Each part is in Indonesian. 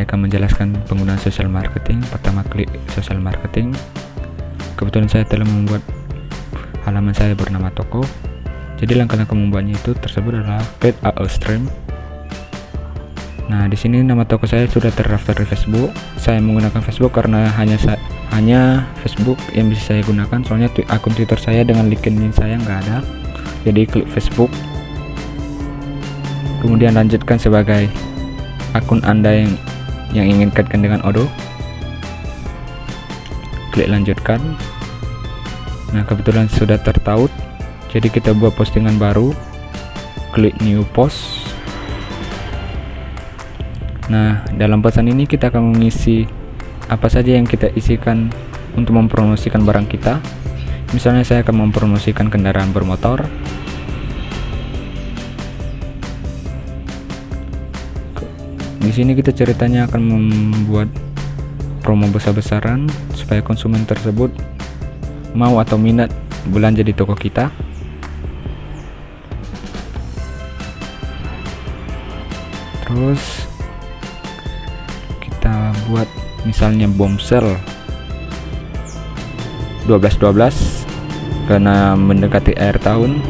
saya akan menjelaskan penggunaan social marketing. Pertama, klik social marketing. Kebetulan saya telah membuat halaman saya bernama toko. Jadi langkah-langkah membuatnya itu tersebut adalah create a stream. Nah, di sini nama toko saya sudah terdaftar di Facebook. Saya menggunakan Facebook karena hanya Facebook yang bisa saya gunakan. Soalnya akun Twitter saya dengan LinkedIn saya nggak ada. Jadi klik Facebook. Kemudian lanjutkan sebagai akun Anda yang ingin kaitkan dengan Odoo. Klik lanjutkan. Nah, kebetulan sudah tertaut. Jadi kita buat postingan baru, klik new post. Nah, dalam pesan ini kita akan mengisi apa saja yang kita isikan untuk mempromosikan barang kita. Misalnya saya akan mempromosikan kendaraan bermotor. Di sini kita ceritanya akan membuat promo besar-besaran supaya konsumen tersebut mau atau minat belanja di toko kita. Terus kita buat misalnya bombshell 12/12 karena mendekati akhir tahun.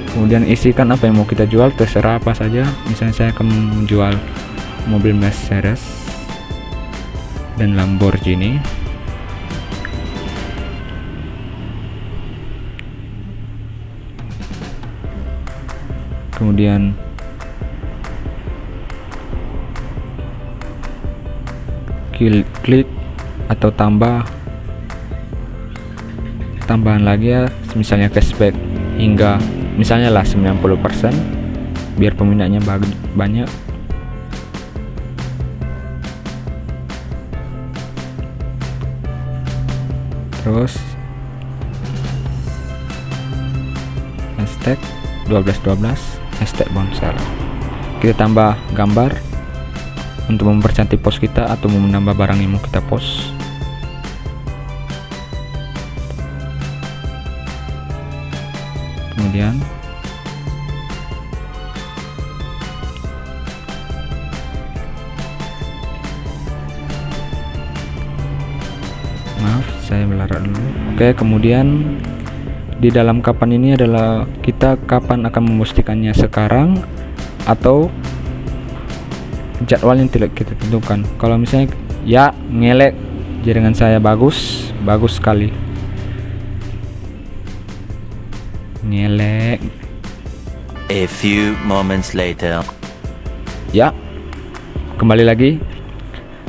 Kemudian isikan apa yang mau kita jual, terserah apa saja. Misalnya saya akan menjual mobil Mercedes dan Lamborghini. Kemudian klik atau tambahan lagi ya, misalnya cashback hingga misalnya lah 90% biar peminatnya banyak. Terus hashtag 12/12 hashtag bombshell. Kita tambah gambar untuk mempercantik post kita atau menambah barang yang mau kita post. Kemudian maaf, saya melarat dulu. Oke, kemudian di dalam kapan ini adalah kita kapan akan mempostikannya, sekarang atau jadwal yang tidak kita tentukan. Kalau misalnya ya ngelek jaringan saya bagus sekali, ngelek. A few moments later. Ya, kembali lagi,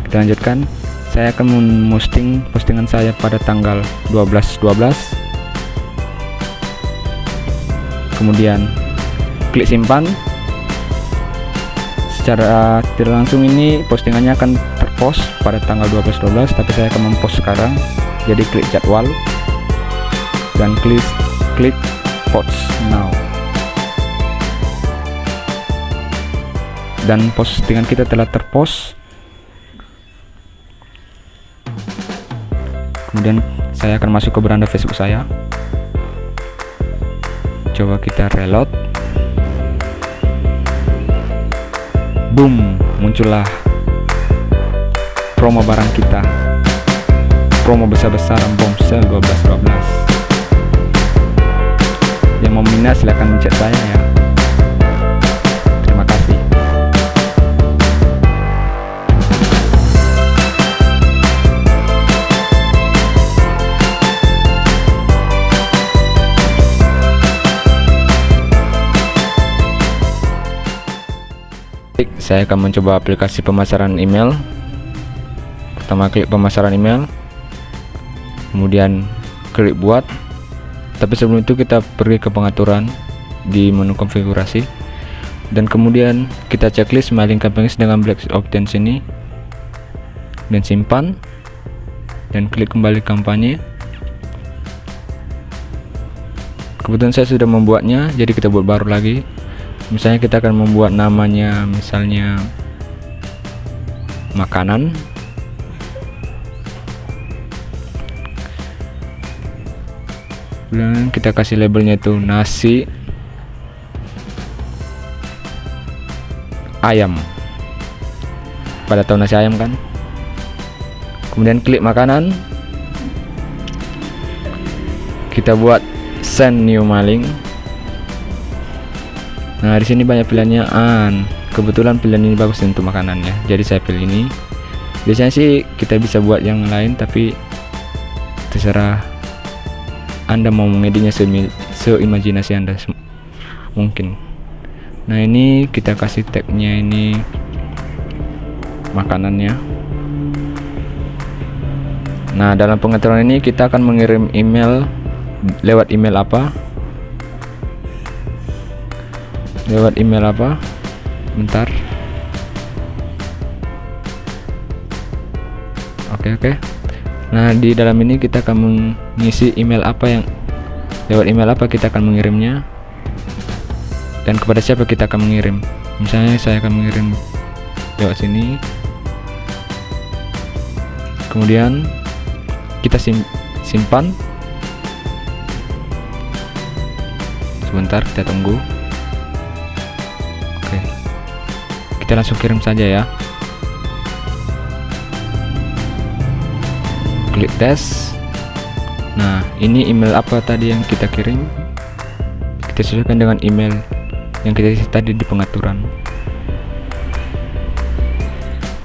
kita lanjutkan. Saya akan memposting postingan saya pada tanggal 12/12. Kemudian klik simpan. Secara tidak langsung ini postingannya akan terpost pada tanggal 12/12, tapi saya akan mempost sekarang. Jadi klik jadwal dan klik post now. Dan postingan kita telah terpost. Kemudian saya akan masuk ke beranda Facebook saya. Coba kita reload. Boom, muncullah promo barang kita. Promo besar-besaran bombshell 12/12. Yang mau minat silahkan chat saya ya. Terima kasih. Saya akan mencoba aplikasi pemasaran email. Pertama klik pemasaran email, kemudian klik buat. Tapi sebelum itu kita pergi ke pengaturan di menu konfigurasi, dan kemudian kita checklist mailing campaigns dengan black options ini, dan simpan, dan klik kembali kampanye. Kebetulan saya sudah membuatnya, jadi kita buat baru lagi. Misalnya kita akan membuat namanya misalnya makanan. Dan kita kasih labelnya itu nasi ayam. Pada tahu nasi ayam kan? Kemudian klik makanan. Kita buat send new mailing. Nah, di sini banyak pilihannya. Kebetulan pilihan ini bagus untuk makanannya, jadi saya pilih ini. Biasanya sih kita bisa buat yang lain, tapi terserah Anda mau mengeditnya seimajinasi Anda mungkin. Nah, ini kita kasih tagnya ini makanannya. Nah, dalam pengaturan ini kita akan mengirim email lewat email apa? Bentar. Oke. Nah, di dalam ini kita akan mengisi lewat email apa kita akan mengirimnya, dan kepada siapa kita akan mengirim. Misalnya saya akan mengirim lewat sini. Kemudian kita simpan. Sebentar, kita tunggu. Oke, kita langsung kirim saja ya. Klik tes. Nah, ini email apa tadi yang kita kirim? Kita sesuaikan dengan email yang kita isi tadi di pengaturan.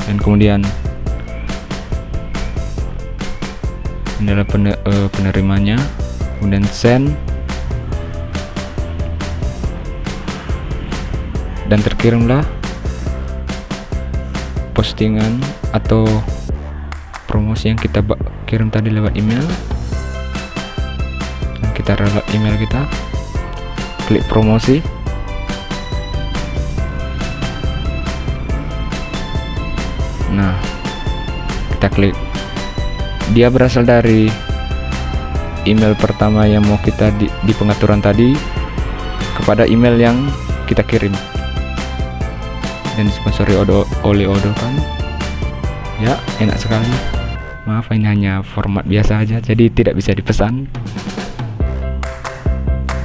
Dan kemudian ini adalah penerimanya. Kemudian send. Dan terkirimlah postingan atau promosi yang kita kirim tadi lewat email. Dan kita reload email kita, klik promosi. Nah, kita klik. Dia berasal dari email pertama yang mau kita di pengaturan tadi kepada email yang kita kirim, dan disponsori oleh Odoo kan. Ya, enak sekali. Maaf, ini hanya format biasa aja, jadi tidak bisa dipesan.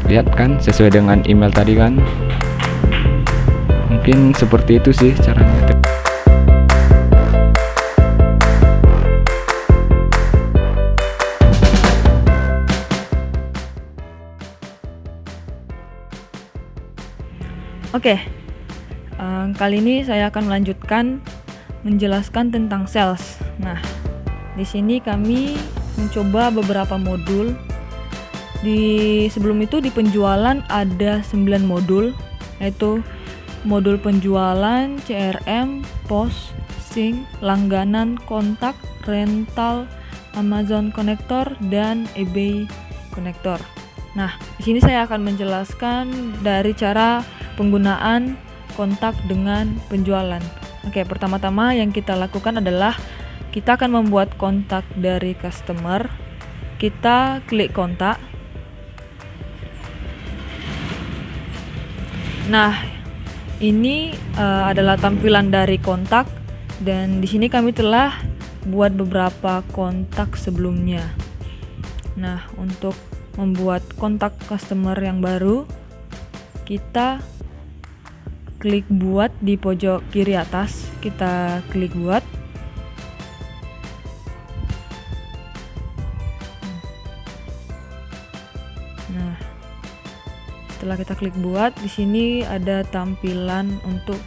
Lihat kan, sesuai dengan email tadi kan. Mungkin seperti itu sih caranya. Oke, kali ini saya akan melanjutkan menjelaskan tentang sales. Nah, di sini kami mencoba beberapa modul. Sebelum itu di penjualan ada 9 modul, yaitu modul penjualan, CRM, pos, sync, langganan, kontak, rental, Amazon Connector, dan eBay Connector. Nah, di sini saya akan menjelaskan dari cara penggunaan kontak dengan penjualan. Oke, pertama-tama yang kita lakukan adalah kita akan membuat kontak dari customer. Kita klik kontak. Nah, ini adalah tampilan dari kontak, dan di sini kami telah buat beberapa kontak sebelumnya. Nah, untuk membuat kontak customer yang baru, kita klik buat di pojok kiri atas, kita klik buat. Nah, setelah kita klik buat, di sini ada tampilan untuk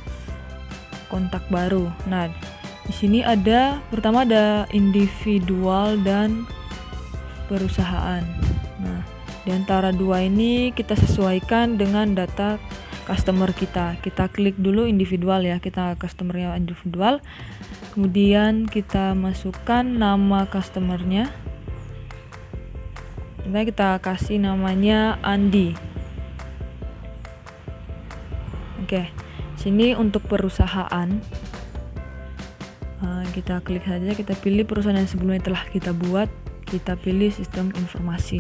kontak baru. Nah, di sini pertama ada individual dan perusahaan. Nah, di antara dua ini kita sesuaikan dengan data customer kita. Kita klik dulu individual ya, kita customernya individual. Kemudian kita masukkan nama customernya. Kita kasih namanya Andi. Oke, sini untuk perusahaan. Kita klik saja, kita pilih perusahaan yang sebelumnya telah kita buat. Kita pilih sistem informasi.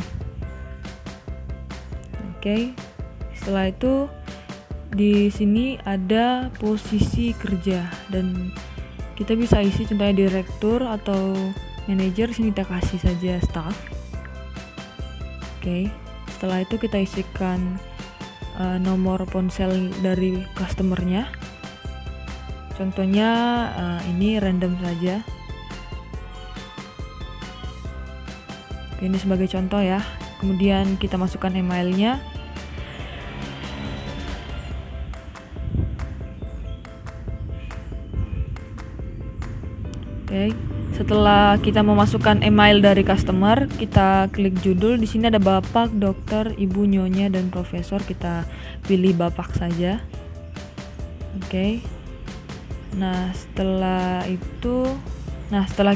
Oke, setelah itu di sini ada posisi kerja, dan kita bisa isi contohnya direktur atau manajer. Sini kita kasih saja staff. Oke, setelah itu kita isikan nomor ponsel dari customernya. Contohnya ini random saja. Ini sebagai contoh ya. Kemudian kita masukkan emailnya. Oke, setelah kita memasukkan email dari customer, kita klik judul. Di sini ada bapak, dokter, ibu, nyonya, dan profesor. Kita pilih bapak saja. Oke. Nah, setelah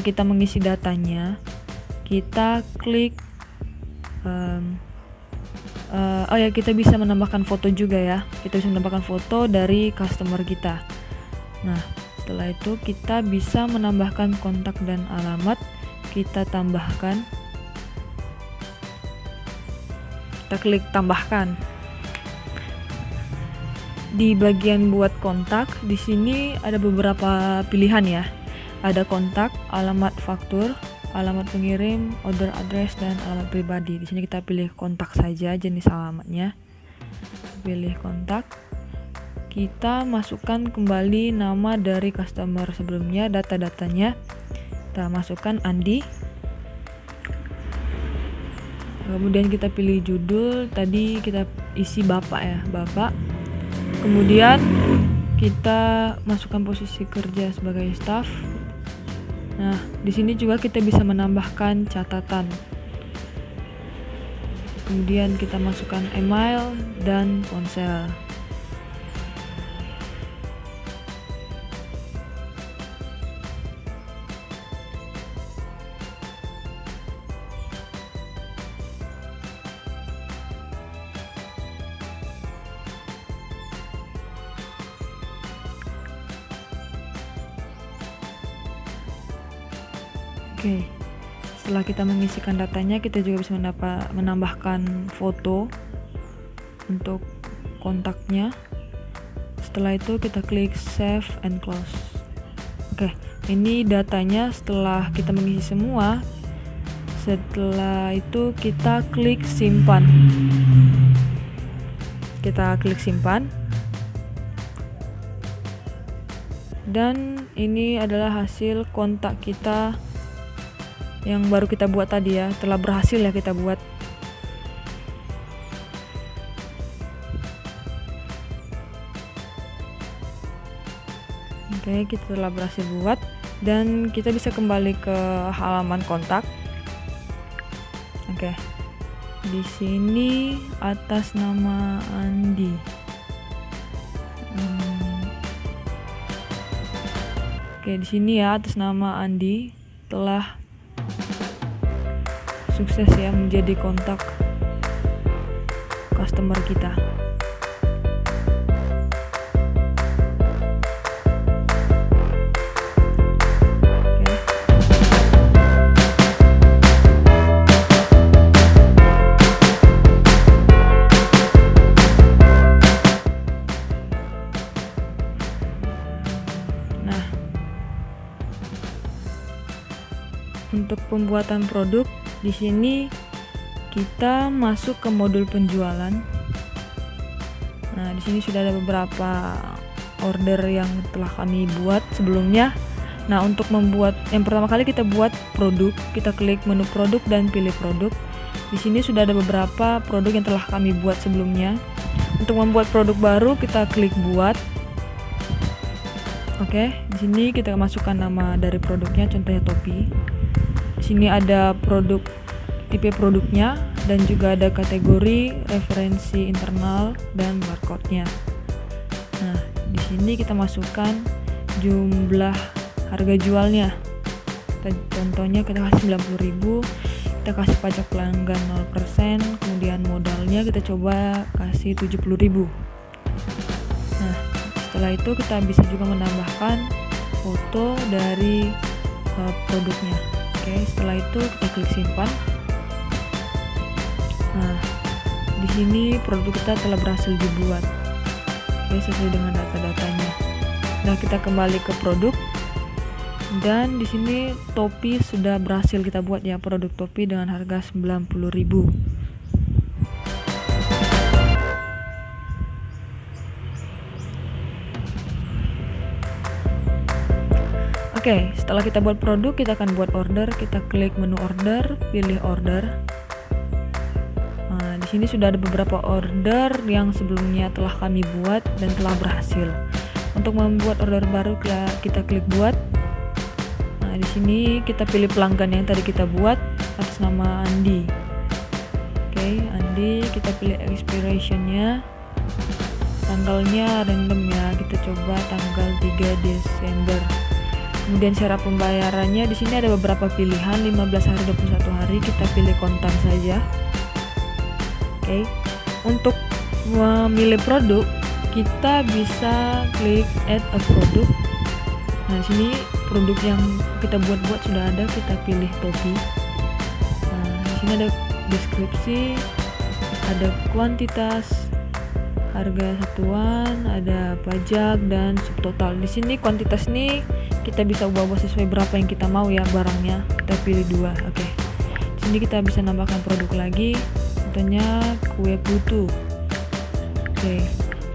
kita mengisi datanya, kita klik. Kita bisa menambahkan foto juga ya. Kita bisa menambahkan foto dari customer kita. Nah, setelah itu kita bisa menambahkan kontak dan alamat. Kita tambahkan. Kita klik tambahkan. Di bagian buat kontak, di sini ada beberapa pilihan ya. Ada kontak, alamat faktur, alamat pengirim, order address, dan alamat pribadi. Di sini kita pilih kontak saja, jenis alamatnya. Pilih kontak. Kita masukkan kembali nama dari customer sebelumnya, data-datanya. Kita masukkan Andi. Kemudian kita pilih judul, tadi kita isi bapak ya, bapak. Kemudian kita masukkan posisi kerja sebagai staff. Nah, di sini juga kita bisa menambahkan catatan. Kemudian kita masukkan email dan ponsel. Oke, setelah kita mengisikan datanya, kita juga bisa menambahkan foto untuk kontaknya. Setelah itu kita klik save and close. Oke, ini datanya setelah kita mengisi semua. Setelah itu kita klik simpan. Kita klik simpan. Dan ini adalah hasil kontak kita yang baru kita buat tadi ya, telah berhasil ya kita buat. Oke, kita telah berhasil buat dan kita bisa kembali ke halaman kontak. Oke, di sini atas nama Andi. Oke, di sini ya atas nama Andi telah sukses ya menjadi kontak customer kita. Oke. Nah, untuk pembuatan produk di sini kita masuk ke modul penjualan. Nah, di sini sudah ada beberapa order yang telah kami buat sebelumnya. Nah, untuk membuat yang pertama kali kita buat produk, kita klik menu produk dan pilih produk. Di sini sudah ada beberapa produk yang telah kami buat sebelumnya. Untuk membuat produk baru, kita klik buat. Oke, di sini kita masukkan nama dari produknya, contohnya topi. Di sini ada produk, tipe produknya, dan juga ada kategori, referensi internal, dan barcode-nya. Nah, di sini kita masukkan jumlah harga jualnya. Contohnya kita kasih 90.000, kita kasih pajak pelanggan 0%, kemudian modalnya kita coba kasih 70.000. Nah, setelah itu kita bisa juga menambahkan foto dari produknya. Oke, setelah itu kita klik simpan. Nah, di sini produk kita telah berhasil dibuat. Oke, sesuai dengan data-datanya. Nah, kita kembali ke produk. Dan di sini topi sudah berhasil kita buat ya, produk topi dengan harga 90.000. Oke, setelah kita buat produk, kita akan buat order. Kita klik menu order, pilih order. Nah, di sini sudah ada beberapa order yang sebelumnya telah kami buat dan telah berhasil. Untuk membuat order baru, kita klik buat. Nah, di sini kita pilih pelanggan yang tadi kita buat atas nama Andi. Oke, Andi, kita pilih expiration-nya. Tanggalnya random ya, kita coba tanggal 3 Desember. Kemudian cara pembayarannya di sini ada beberapa pilihan, 15 hari, 21 hari, kita pilih kontan saja. Oke. Untuk memilih produk, kita bisa klik add a product. Nah, di sini produk yang kita buat sudah ada, kita pilih topi. Nah, di sini ada deskripsi, ada kuantitas, harga satuan, ada pajak dan subtotal. Di sini kuantitas nih kita bisa ubah sesuai berapa yang kita mau ya barangnya. Kita pilih 2. Oke. Di sini kita bisa nambahkan produk lagi. Contohnya kue putu. Oke.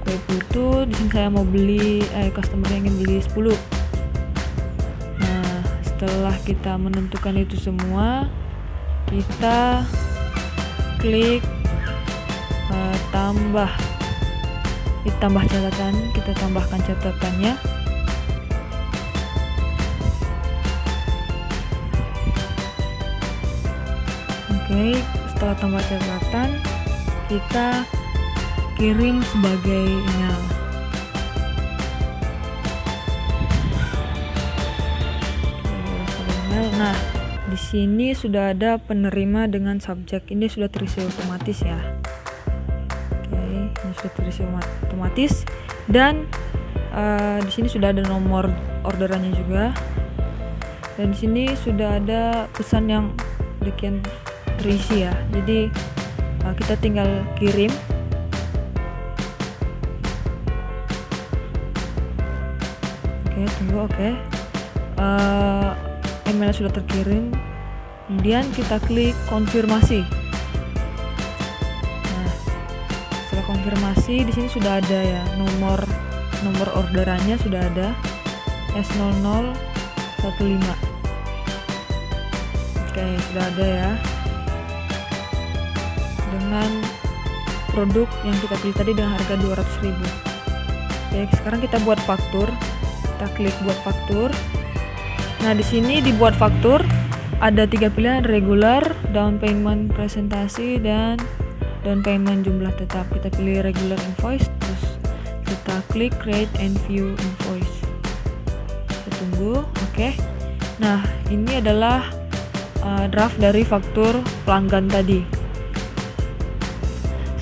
Kue putu, di sini saya mau beli customer yang ingin beli 10. Nah, setelah kita menentukan itu semua, kita klik tambah catatan, kita tambahkan catatannya. Oke, setelah tambah catatan, kita kirim sebagai email. Nah, di sini sudah ada penerima dengan subjek. Ini sudah terisi otomatis ya. Ini sudah terisi otomatis dan di sini sudah ada nomor orderannya juga, dan di sini sudah ada pesan yang demikian terisi ya. Jadi kita tinggal kirim. Oke, tunggu. Oke, email sudah terkirim. Kemudian kita klik konfirmasi. Konfirmasi, di sini sudah ada ya nomor orderannya sudah ada S0015. Oke, sudah ada ya dengan produk yang kita pilih tadi dengan harga 200.000. Oke, sekarang kita buat faktur. Kita klik buat faktur. Nah, di sini di buat faktur ada 3 pilihan, regular, down payment, presentasi, dan down payment jumlah tetap. Kita pilih regular invoice, terus kita klik create and view invoice. Kita tunggu. Oke. Nah, ini adalah draft dari faktur pelanggan tadi.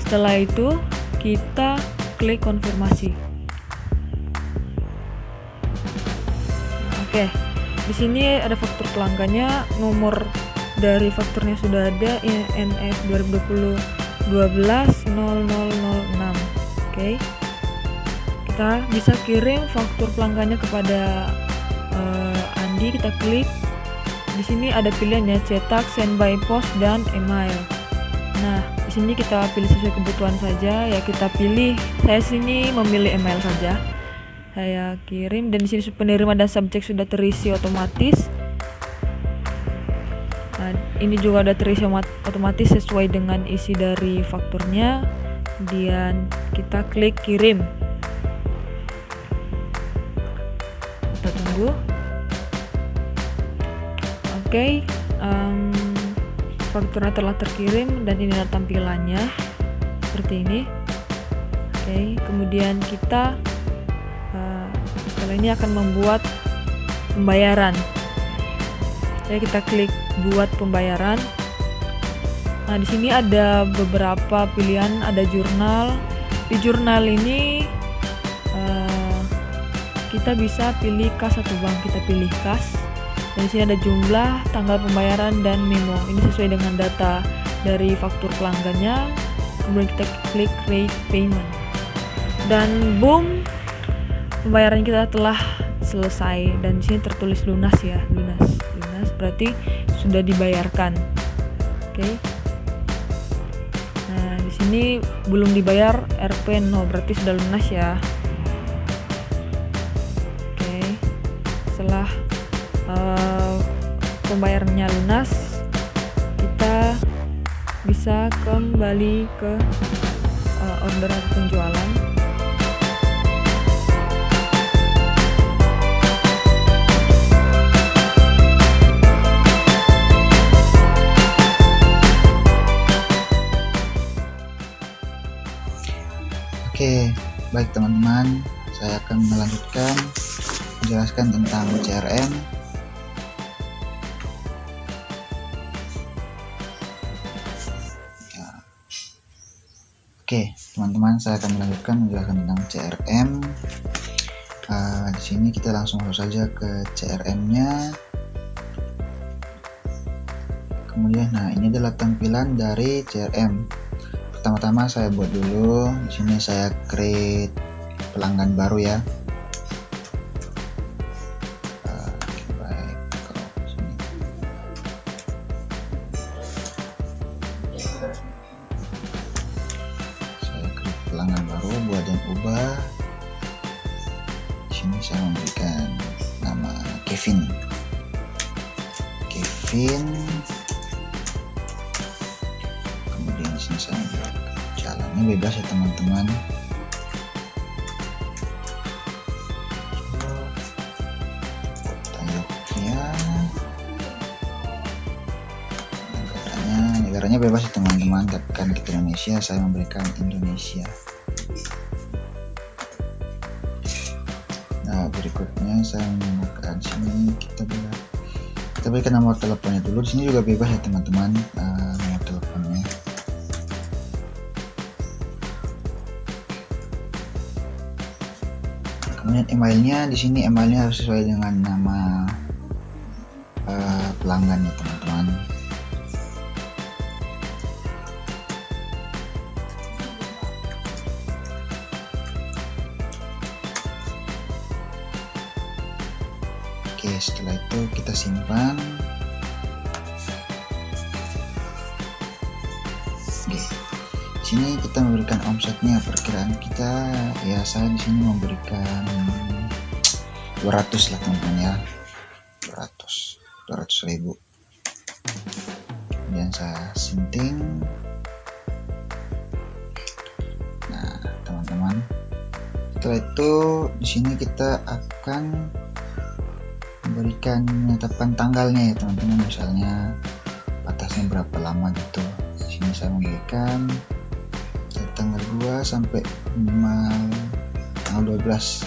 Setelah itu kita klik konfirmasi. Oke. Di sini ada faktur pelanggannya, nomor dari fakturnya sudah ada, INF 2020 12.0006. Oke. Kita bisa kirim faktur pelanggannya kepada Andi. Kita klik. Di sini ada pilihan ya, cetak, send by post, dan email. Nah, di sini kita pilih sesuai kebutuhan saja ya. Kita pilih, saya sini memilih email saja. Saya kirim, dan di sini penerima dan subjek sudah terisi otomatis. Nah, ini juga udah terisi otomatis sesuai dengan isi dari fakturnya. Kemudian kita klik kirim. Kita tunggu. Oke, fakturnya telah terkirim dan ini adalah tampilannya seperti ini. Oke, kemudian kita setelah ini akan membuat pembayaran. Jadi kita klik buat pembayaran. Nah, di sini ada beberapa pilihan, ada jurnal. Di jurnal ini kita bisa pilih kas atau bank. Kita pilih kas. Dan di sini ada jumlah, tanggal pembayaran, dan memo. Ini sesuai dengan data dari faktur pelanggannya. Kemudian kita klik create payment. Dan boom, pembayaran kita telah selesai. Dan di sini tertulis lunas ya, lunas berarti sudah dibayarkan. Oke. Nah, di sini belum dibayar RP 0, berarti sudah lunas ya. Oke. Setelah pembayarannya lunas, kita bisa kembali ke order atau penjualan. Oke, baik teman-teman, saya akan melanjutkan menjelaskan tentang CRM. Ya. Oke, teman-teman, saya akan melanjutkan menjelaskan tentang CRM. Di sini kita langsung masuk saja ke CRM-nya. Kemudian, nah ini adalah tampilan dari CRM. Pertama-tama saya buat dulu. Di sini saya create pelanggan baru ya. Baik, kalau di sini. Saya create pelanggan baru, buat dan ubah. Di sini saya memberikan nama Kevin. Kemudian di sini saya buat jalannya bebas ya teman-teman. Negaranya bebas ya teman-teman, tapi kan kita Indonesia, saya memberikan Indonesia. Nah, berikutnya saya menggunakan sini kita berikan nomor teleponnya dulu. Di sini juga bebas ya teman-teman, nomor teleponnya. Kemudian emailnya, di sini emailnya harus sesuai dengan nama pelanggan ya teman-teman. Oke, setelah itu kita simpan. Oke, di sini kita memberikan omsetnya, perkiraan kita ya, saya di sini memberikan 200 lah teman-teman ya, 200.000. Kemudian saya sinting. Nah teman-teman, setelah itu di sini kita akan memberikan menetapkan tanggalnya ya teman-teman, misalnya batasnya berapa lama gitu. Di sini saya memberikan dari tanggal 2 sampai tanggal 12.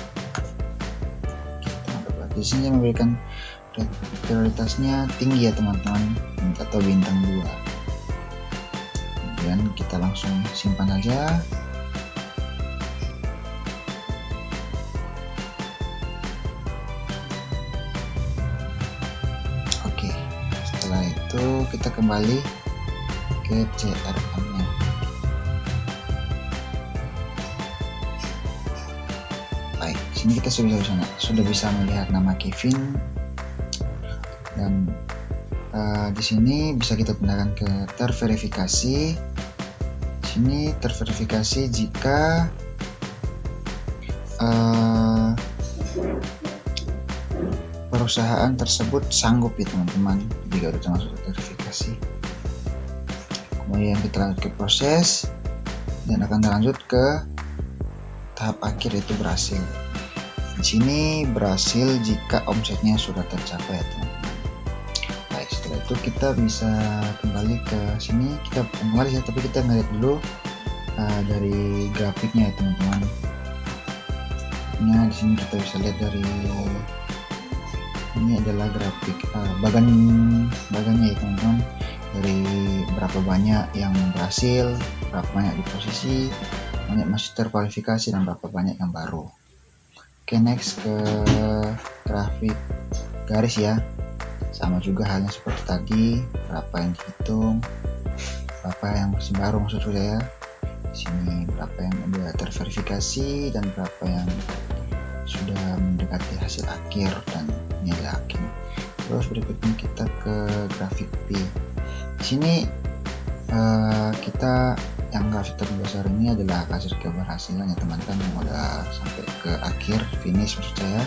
Di sini saya memberikan prioritasnya tinggi ya teman-teman, atau bintang 2. Kemudian kita langsung simpan aja. Itu kita kembali ke CRM-nya. Baik, sini kita sudah bisa melihat nama Kevin, dan di sini bisa kita gunakan ke terverifikasi. Di sini terverifikasi jika perusahaan tersebut sanggup ya teman-teman, jika sudah termasuk verifikasi. Kemudian kita lanjut ke proses dan akan lanjut ke tahap akhir, yaitu berhasil. Di sini berhasil jika omsetnya sudah tercapai ya teman-teman. Baik, setelah itu kita bisa kembali ke sini, kita kembali ya, tapi kita ngeliat dulu dari grafiknya ya teman-teman. Nah, di sini kita bisa lihat dari ini adalah grafik bagannya ya teman-teman, dari berapa banyak yang berhasil, berapa banyak di posisi, banyak masih terkualifikasi, dan berapa banyak yang baru. Oke, next ke grafik garis ya, sama juga halnya seperti tadi, berapa yang dihitung, berapa yang masih baru maksud saya. Di sini berapa yang sudah terverifikasi dan berapa yang sudah mendekati hasil akhir dan nilai akhir. Terus berikutnya kita ke grafik P. Di sini kita yang grafik terbesar ini adalah hasil keberhasilan ya teman-teman, yang udah sampai ke akhir, finish maksud saya.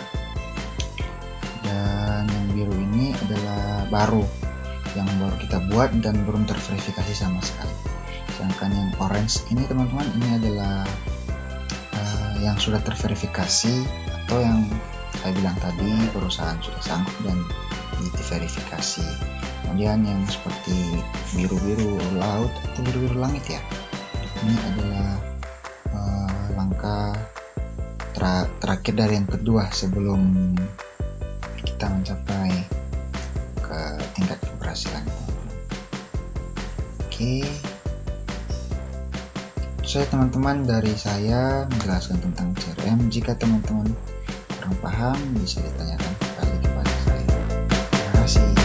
Dan yang biru ini adalah baru yang baru kita buat dan belum terverifikasi sama sekali. Sedangkan yang orange ini teman-teman, ini adalah yang sudah terverifikasi atau yang saya bilang tadi perusahaan sudah sanggup dan diverifikasi. Kemudian yang seperti biru-biru laut atau biru-biru langit ya, ini adalah langkah terakhir dari yang kedua sebelum kita mencapai ke tingkat keberhasilan. Oke, teman-teman, dari saya menjelaskan tentang CRM. Jika teman-teman kurang paham bisa ditanyakan kembali kepada saya. Terima kasih.